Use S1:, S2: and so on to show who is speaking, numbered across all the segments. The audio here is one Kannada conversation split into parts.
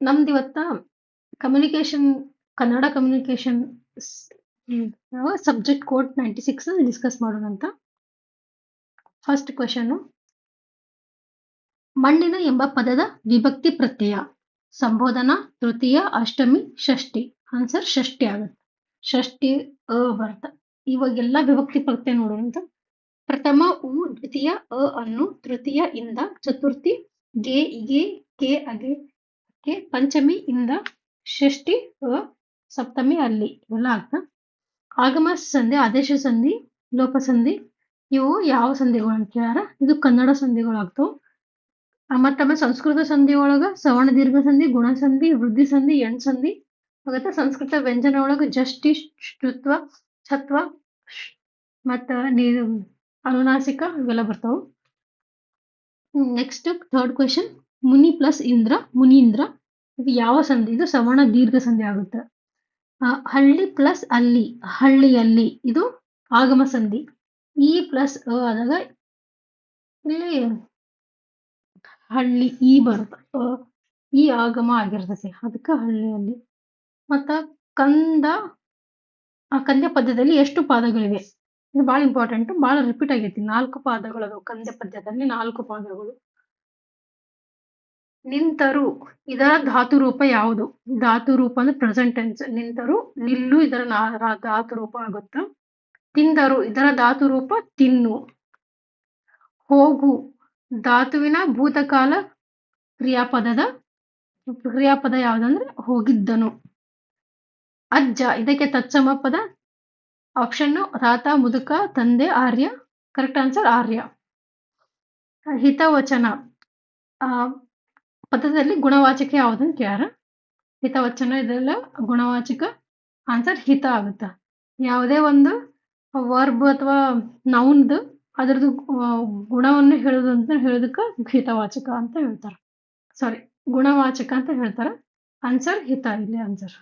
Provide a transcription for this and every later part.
S1: ನಮ್ದಿವತ್ತ communication Kannada communication subject code 96 discuss ಮಾಡೋಣ ಅಂತ. ಫಸ್ಟ್ ಕ್ವೆಶನ್, ಮಣ್ಣಿನ ಎಂಬ ಪದದ ವಿಭಕ್ತಿ ಪ್ರತ್ಯಯ ಸಂಬೋಧನಾ, ತೃತೀಯ, ಅಷ್ಟಮಿ, ಷಷ್ಠಿ. ಆನ್ಸರ್ ಷಷ್ಠಿ ಆಗುತ್ತೆ. ಷಷ್ಠಿ ಬರ್ತ. ಇವಾಗೆಲ್ಲ ವಿಭಕ್ತಿ ಪ್ರತ್ಯಯ ನೋಡೋಣ ಅಂತ. ಪ್ರಥಮ ಉ, ದ್ವಿತೀಯ ಅ ಅನ್ನು, ತೃತೀಯ ಇಂದ, ಚತುರ್ಥಿ ಗೆ ಇಗೆ ಕೆ ಅಗೆ ಕೆ, ಪಂಚಮಿ ಇಂದ, ಷಷ್ಠಿ ಅ, ಸಪ್ತಮಿ ಅಲ್ಲಿ ಇವೆಲ್ಲ ಆಗ್ತಾ. ಆಗಮ ಸಂಧಿ, ಆದೇಶ ಸಂಧಿ, ಲೋಪ ಸಂಧಿ ಇವು ಯಾವ ಸಂಧಿಗಳು ಅಂತ ಕೇಳ್ಯಾರ. ಇದು ಕನ್ನಡ ಸಂಧಿಗಳು ಆಗ್ತಾವ. ಮತ್ತೊಮ್ಮೆ ಸಂಸ್ಕೃತ ಸಂಧಿ ಒಳಗ ಸವರ್ಣ ದೀರ್ಘ ಸಂಧಿ, ಗುಣ ಸಂಧಿ, ವೃದ್ಧಿ ಸಂಧಿ, ಎಣ್ ಸಂಧಿ ಆಗತ್ತ. ಸಂಸ್ಕೃತ ವ್ಯಂಜನ ಒಳಗ ಜಷ್ಟಿ, ಶ್ರುತ್ವ, ಛತ್ವ ಮತ್ತ ಅನುನಾಸಿಕ ಇವೆಲ್ಲ ಬರ್ತಾವ. ನೆಕ್ಸ್ಟ್ ಥರ್ಡ್ ಕ್ವೆಶನ್, ಮುನಿ ಪ್ಲಸ್ ಇಂದ್ರ, ಮುನೀಂದ್ರ ಇದು ಯಾವ ಸಂಧಿ? ಇದು ಸವರ್ಣ ದೀರ್ಘ ಸಂಧಿ ಆಗುತ್ತೆ. ಹಳ್ಳಿ ಪ್ಲಸ್ ಅಲ್ಲಿ, ಹಳ್ಳಿಯಲ್ಲಿ ಇದು ಆಗಮ ಸಂಧಿ. ಇ ಪ್ಲಸ್ ಅ ಆದಾಗ ಇಲ್ಲಿ ಹಳ್ಳಿ ಈ ಬರುತ್ತೆ, ಈ ಆಗಮ ಆಗಿರ್ತೈತಿ, ಅದಕ್ಕೆ ಹಳ್ಳಿಯಲ್ಲಿ. ಮತ್ತ ಕಂದ್ಯ ಪದ್ಯದಲ್ಲಿ ಎಷ್ಟು ಪಾದಗಳಿವೆ? ಇದು ಬಹಳ ಇಂಪಾರ್ಟೆಂಟ್, ಬಹಳ ರಿಪೀಟ್ ಆಗೈತಿ. 4 ಪಾದಗಳು ಕಂದ್ಯ ಪದ್ಯದಲ್ಲಿ, 4 ಪಾದಗಳು. ನಿಂತರು ಇದರ ಧಾತು ರೂಪ ಯಾವುದು? ಧಾತು ರೂಪ ಅಂದ್ರೆ ಪ್ರೆಸೆಂಟ್ ಟೆನ್ಸ್. ನಿಂತರು, ನಿಲ್ಲು ಇದರ ಧಾತು ರೂಪ ಆಗುತ್ತ. ತಿಂದರು ಇದರ ಧಾತು ರೂಪ ತಿನ್ನು. ಹೋಗು ಧಾತುವಿನ ಭೂತಕಾಲ ಕ್ರಿಯಾಪದ ಯಾವ್ದಂದ್ರೆ ಹೋಗಿದ್ದನು. ಅಜ್ಜ ಇದಕ್ಕೆ ತತ್ಸಮ ಪದ. ಆಪ್ಷನ್ ತಾತ, ಮುದುಕ, ತಂದೆ, ಆರ್ಯ. ಕರೆಕ್ಟ್ ಆನ್ಸರ್ ಆರ್ಯ. ಹಿತವಚನ ಪದದಲ್ಲಿ ಗುಣವಾಚಕ ಯಾವ್ದಂತ ಕೇಳ್ಯಾರ. ಹಿತವಚನ ಇದೆಲ್ಲ ಗುಣವಾಚಕ. ಆನ್ಸರ್ ಹಿತ ಆಗುತ್ತ. ಯಾವುದೇ ಒಂದು ವರ್ಬ್ ಅಥವಾ ನೌನ್ದು ಅದ್ರದ್ದು ಗುಣವನ್ನು ಹೇಳೋದಕ್ಕೆ ಹಿತವಾಚಕ ಅಂತ ಹೇಳ್ತಾರೆ. ಸಾರಿ, ಗುಣವಾಚಕ ಅಂತ ಹೇಳ್ತಾರೆ. ಆನ್ಸರ್ ಹಿತ ಇಲ್ಲಿ ಆನ್ಸರ್.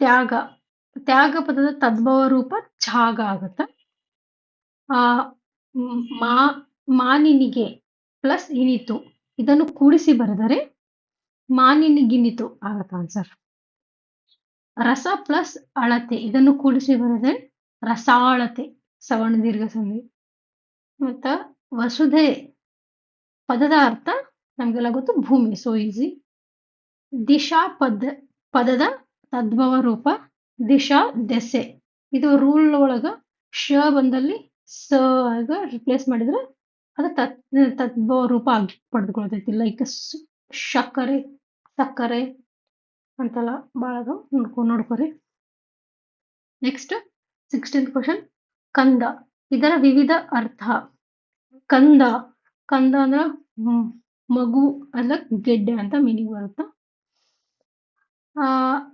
S1: ತ್ಯಾಗ ಪದದ ತದ್ಭವ ರೂಪ ಛಾಗ ಆಗುತ್ತೆ. ಮಾನಿನಿಗೆ ಪ್ಲಸ್ ಇನಿತು ಇದನ್ನು ಕೂಡಿಸಿ ಬರೆದರೆ ಮಾನಿನಿಗಿನಿತು ಆಗುತ್ತೆ ಆನ್ಸರ್. ರಸ ಪ್ಲಸ್ ಅಳತೆ ಇದನ್ನು ಕೂಡಿಸಿ ಬರೆದರೆ ರಸಾಳತೆ, ಸವರ್ಣ ದೀರ್ಘ ಸಂಧಿ. ಮತ್ತ ವಸುಧೆ ಪದದ ಅರ್ಥ ನಮ್ಗೆಲ್ಲ ಗೊತ್ತು, ಭೂಮಿ, ಸೋ ಈಸಿ. ದಿಶಾ ಪದದ ತದ್ಭವ ರೂಪ ದಿಶಾ, ದೆಸೆ. ಇದು ರೂಲ್ ಒಳಗ ಶ ಬಂದಲ್ಲಿ ಸ ಆಗ ರಿಪ್ಲೇಸ್ ಮಾಡಿದ್ರೆ ಅದು ತದ್ಭವ ರೂಪ ಆಗಿ ಪಡೆದುಕೊಳ್ತೈತಿ. ಲೈಕ್ ಸಕ್ಕರೆ ಅಂತೆಲ್ಲ ಭಾಳ ನೋಡ್ಕೊರಿ. ನೆಕ್ಸ್ಟ್ 16th ಕ್ವೆಶನ್, ಕಂದ ಇದರ ವಿವಿಧ ಅರ್ಥ. ಕಂದ ಅಂದ್ರೆ ಮಗು ಅಲ್ಲ, ಗೆಡ್ಡೆ ಅಂತ ಮೀನಿಂಗ್ ಬರುತ್ತೆ.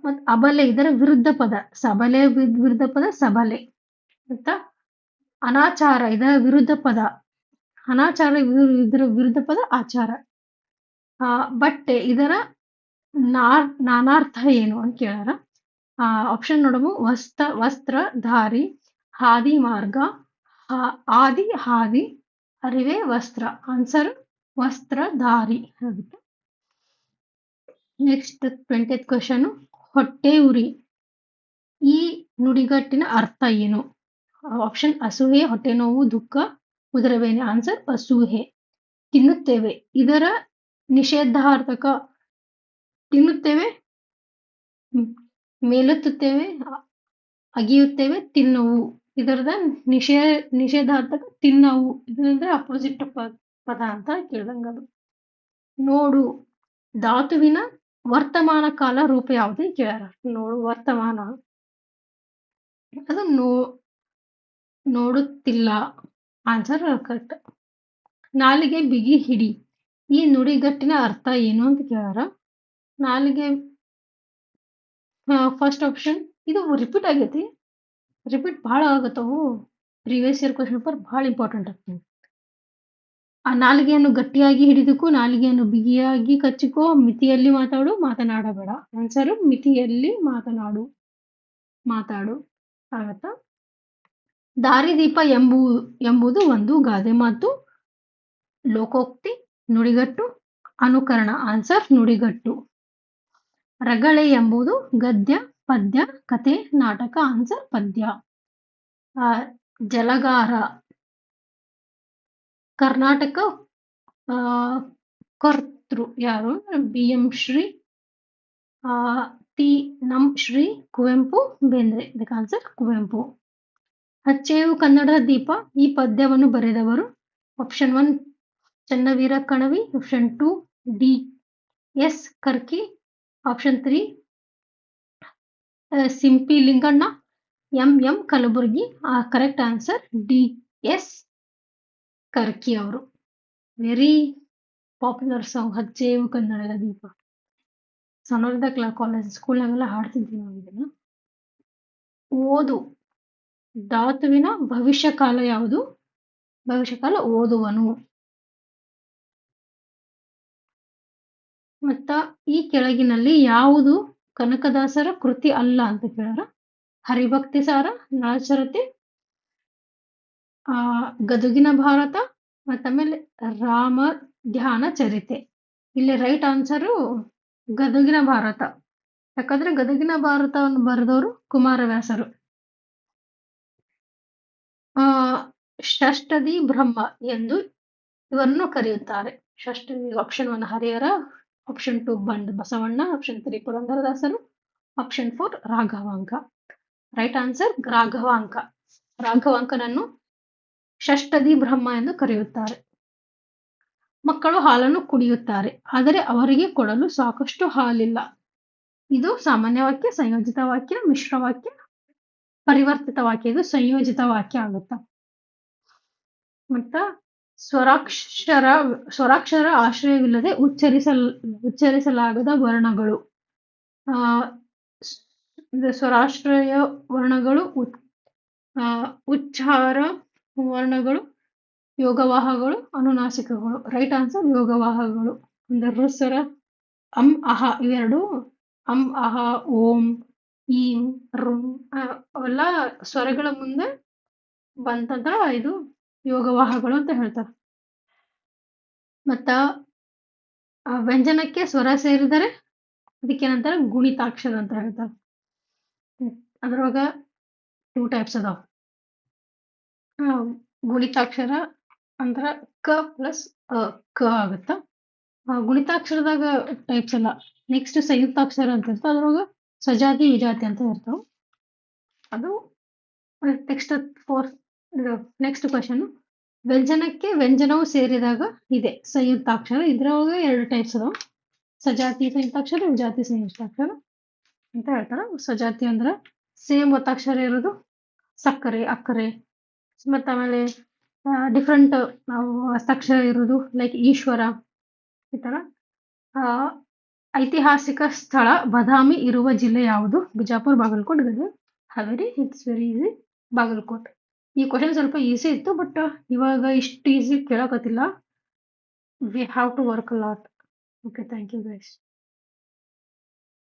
S1: ಮತ್ ಅಬಲೆ ಇದರ ವಿರುದ್ಧ ಪದ. ಸಬಲೆ ವಿರುದ್ಧ ಪದ ಸಬಲೆ. ಮತ್ತ ಅನಾಚಾರ ಇದರ ವಿರುದ್ಧ ಪದ. ಅನಾಚಾರ ಇದರ ವಿರುದ್ಧ ಪದ ಆಚಾರ. ಬಟ್ಟೆ ಇದರ ನಾನಾರ್ಥ ಏನು ಅಂತ ಕೇಳ್ಯಾರ. ಆಪ್ಷನ್ ನೋಡಮು. ವಸ್ತ್ರ, ಧಾರಿ, ಹಾದಿ, ಮಾರ್ಗ, ಆದಿ, ಹಾದಿ, ಅರಿವೆ, ವಸ್ತ್ರ. ಆನ್ಸರ್ ವಸ್ತ್ರಧಾರಿ ಆಗುತ್ತೆ. ನೆಕ್ಸ್ಟ್ 20th ಕ್ವೆಶನ್, ಹೊಟ್ಟೆ ಉರಿ ಈ ನುಡಿಗಟ್ಟಿನ ಅರ್ಥ ಏನು? ಆಪ್ಷನ್ ಅಸೂಹೆ, ಹೊಟ್ಟೆ ನೋವು, ದುಃಖ, ಉದರಬೇನೆ. ಆನ್ಸರ್ ಅಸೂಹೆ. ತಿನ್ನುತ್ತೇವೆ ಇದರ ನಿಷೇಧಾರ್ಥಕ. ತಿನ್ನುತ್ತೇವೆ, ಮೇಲೆತ್ತುತ್ತೇವೆ, ಅಗಿಯುತ್ತೇವೆ, ತಿನ್ನುವು. ಇದರದ ನಿಷೇಧಾರ್ಥಕ ತಿನ್ನವು. ಇದಂದ್ರೆ ಅಪೋಸಿಟ್ ಪದ ಅಂತ ಕೇಳ್ದಂಗದು. ನೋಡು ಧಾತುವಿನ ವರ್ತಮಾನ ಕಾಲ ರೂಪ ಯಾವುದು ಕೇಳ್ಯಾರ. ನೋಡು ವರ್ತಮಾನ, ಅದು ನೋಡುತ್ತಿಲ್ಲ. Answer correct. ನಾಲಿಗೆ ಬಿಗಿ ಹಿಡಿ ಈ ನುಡಿಗಟ್ಟಿನ ಅರ್ಥ ಏನು ಅಂತ ಕೇಳ್ಯಾರ. ನಾಲಿಗೆ ಫಸ್ಟ್ ಆಪ್ಷನ್. ಇದು ರಿಪೀಟ್ ಆಗೈತಿ, ರಿಪೀಟ್ ಭಾಳ ಆಗತ್ತವು. ಪ್ರೀವಿಯಸ್ ಇಯರ್ ಕ್ವೆಶನ್ ಪೇಪರ್ ಭಾಳ ಇಂಪಾರ್ಟೆಂಟ್ ಆಗ್ತದೆ. ಆ ನಾಲಿಗೆಯನ್ನು ಗಟ್ಟಿಯಾಗಿ ಹಿಡಿದುಕೋ, ನಾಲಿಗೆಯನ್ನು ಬಿಗಿಯಾಗಿ ಕಚ್ಚಿಕೋ, ಮಿತಿಯಲ್ಲಿ ಮಾತನಾಡಬೇಡ. ಆನ್ಸರ್ ಮಿತಿಯಲ್ಲಿ ಮಾತಾಡು ಆಗತ್ತ. ದಾರಿದೀಪ ಎಂಬುದು ಒಂದು ಗಾದೆ ಮಾತು, ಲೋಕೋಕ್ತಿ, ನುಡಿಗಟ್ಟು, ಅನುಕರಣ ಆನ್ಸರ್ ನುಡಿಗಟ್ಟು. ರಗಳೆ ಎಂಬುದು ಗದ್ಯ, ಪದ್ಯ, ಕಥೆ, ನಾಟಕ ಆನ್ಸರ್ ಪದ್ಯ. ಜಲಗಾರ ಕರ್ನಾಟಕ ಕರ್ತೃ ಯಾರು? BM ಶ್ರೀ ನಂ ಶ್ರೀ ಕುವೆಂಪು ಬೇಂದ್ರೆ. ಇದಕ್ಕೆ ಆನ್ಸರ್ ಕುವೆಂಪು. ಅಚ್ಚೇವು ಕನ್ನಡದ ದೀಪ ಈ ಪದ್ಯವನ್ನು ಬರೆದವರು? Option 1 Channaveera Kanavi, option 2 DS Karki, option 3 Simpi Linganna, MM Kalaburgi. Correct answer DS Karki ಅವರು. ವೆರಿ ಪಾಪ್ಯುಲರ್ ಸಾಂಗ್ ಅಚ್ಚೇವು ಕನ್ನಡದ ದೀಪ. ಸಣ್ಣವರಿದ್ದಾಗ ಕಾಲೇಜ್ ಸ್ಕೂಲ್ನಾಗೆಲ್ಲ ಹಾಡ್ತಿದ್ವಿ ನಾವು ಇದನ್ನ. ಓದು ಧಾತುವಿನ ಭವಿಷ್ಯ ಕಾಲ ಯಾವುದು? ಭವಿಷ್ಯಕಾಲ ಓದುವನು. ಮತ್ತ ಈ ಕೆಳಗಿನಲ್ಲಿ ಯಾವುದು ಕನಕದಾಸರ ಕೃತಿ ಅಲ್ಲ ಅಂತ ಕೇಳಾರ? ಹರಿಭಕ್ತಿ ಸಾರ, ನಳಚರತೆ, ಗದುಗಿನ ಭಾರತ, ಮತ್ತಾಮೇಲೆ ರಾಮ ಧ್ಯಾನ ಚರಿತೆ. ಇಲ್ಲಿ ರೈಟ್ ಆನ್ಸರು ಗದುಗಿನ ಭಾರತ. ಯಾಕಂದ್ರೆ ಗದುಗಿನ ಭಾರತವನ್ನು ಬರೆದವರು ಕುಮಾರವ್ಯಾಸರು. ಷಷ್ಟದಿ ಬ್ರಹ್ಮ ಎಂದು ಇವರನ್ನು ಕರೆಯುತ್ತಾರೆ. ಷಷ್ಟದಿ ಆಪ್ಷನ್ 1 ಹರಿಹರ, ಆಪ್ಷನ್ 2 ಬಂಡ್ ಬಸವಣ್ಣ, ಆಪ್ಷನ್ 3 ಪುರಂದರದಾಸರು, option 4 Raghavanka. Right answer Raghavanka. ರಾಘವಾಂಕನನ್ನು ಷಷ್ಟದಿ ಬ್ರಹ್ಮ ಎಂದು ಕರೆಯುತ್ತಾರೆ. ಮಕ್ಕಳು ಹಾಲನ್ನು ಕುಡಿಯುತ್ತಾರೆ, ಆದರೆ ಅವರಿಗೆ ಕೊಡಲು ಸಾಕಷ್ಟು ಹಾಲಿಲ್ಲ. ಇದು ಸಾಮಾನ್ಯ ವಾಕ್ಯ, ಸಂಯೋಜಿತ ವಾಕ್ಯ, ಮಿಶ್ರ ವಾಕ್ಯ, ಪರಿವರ್ತಿತ ವಾಕ್ಯ. ಇದು ಸಂಯೋಜಿತ ವಾಕ್ಯ ಆಗುತ್ತಾ. ಮತ್ತ ಸ್ವರಾಕ್ಷರ ಆಶ್ರಯವಿಲ್ಲದೆ ಉಚ್ಚರಿಸಲಾಗದ ವರ್ಣಗಳು. ಸ್ವರಾಶ್ರಯ ವರ್ಣಗಳು, ಉಚ್ಚಾರ ವರ್ಣಗಳು, ಯೋಗವಾಹಗಳು, ಅನುನಾಸಿಕಗಳು. Right answer ಯೋಗವಾಹಗಳು. ಅಂದ್ರೆ ಋಸ್ವರ, ಅಹ ಇವೆರಡು. ಅಹ, ಓಂ, ಈಂ, ಋಂ ಅವೆಲ್ಲ ಸ್ವರಗಳ ಮುಂದೆ ಬಂತಂದ್ರ ಇದು ಯೋಗವಾಹಗಳು ಅಂತ ಹೇಳ್ತಾರೆ. ಮತ್ತ ವ್ಯಂಜನಕ್ಕೆ ಸ್ವರ ಸೇರಿದರೆ ಅದಕ್ಕೇನಂತಾರೆ? ಗುಣಿತಾಕ್ಷರ ಅಂತ ಹೇಳ್ತಾರೆ. ಅದ್ರೊಳಗ 2 ಟೈಪ್ಸ್ ಅದಾವ. ಗುಣಿತಾಕ್ಷರ ಅಂದ್ರ ಕ ಪ್ಲಸ್ ಕ ಆಗುತ್ತ. ಗುಣಿತಾಕ್ಷರದಾಗ ಟೈಪ್ಸ್ ಅಲ್ಲ. ನೆಕ್ಸ್ಟ್ ಸಂಯುಕ್ತಾಕ್ಷರ ಅಂತ ಇರ್ತಾವ. ಅದ್ರೊಳಗ ಸಜಾತಿ ವಿಜಾತಿ ಅಂತ ಇರ್ತಾವ. ಅದು ನೆಕ್ಸ್ಟ್ ಕ್ವಶನ್. ವ್ಯಂಜನಕ್ಕೆ ವ್ಯಂಜನವು ಸೇರಿದಾಗ ಇದೆ ಸಂಯುಕ್ತಾಕ್ಷರ. ಇದ್ರೊಳಗೆ 2 ಟೈಪ್ಸ್ ಅದಾವ. ಸಜಾತಿ ಸಂಯುಕ್ತಾಕ್ಷರ, ವಿಜಾತಿ ಸಂಯುಕ್ತಾಕ್ಷರ ಅಂತ ಹೇಳ್ತಾರ. ಸಜಾತಿ ಅಂದ್ರ ಸೇಮ್ ಒತ್ತಾಕ್ಷರ ಇರೋದು, ಸಕ್ಕರೆ, ಅಕ್ಕರೆ. ಮತ್ತ ಆಮೇಲೆ ಡಿಫ್ರೆಂಟ್ ಹಸ್ತಾಕ್ಷರ ಇರೋದು, ಲೈಕ್ ಈಶ್ವರ ಈ ತರ. ಐತಿಹಾಸಿಕ ಸ್ಥಳ ಬಾದಾಮಿ ಇರುವ ಜಿಲ್ಲೆ ಯಾವುದು? Bijapur, Bagalkot, Gadag, Haveri. It's very easy. Bagalkot. ಈ ಕ್ವಶನ್ ಸ್ವಲ್ಪ ಈಸಿ ಇತ್ತು, ಬಟ್ ಇವಾಗ ಇಷ್ಟು ಈಸಿ ಕೇಳಕತ್ತಿಲ್ಲ. We have to work a lot. Okay, thank you guys.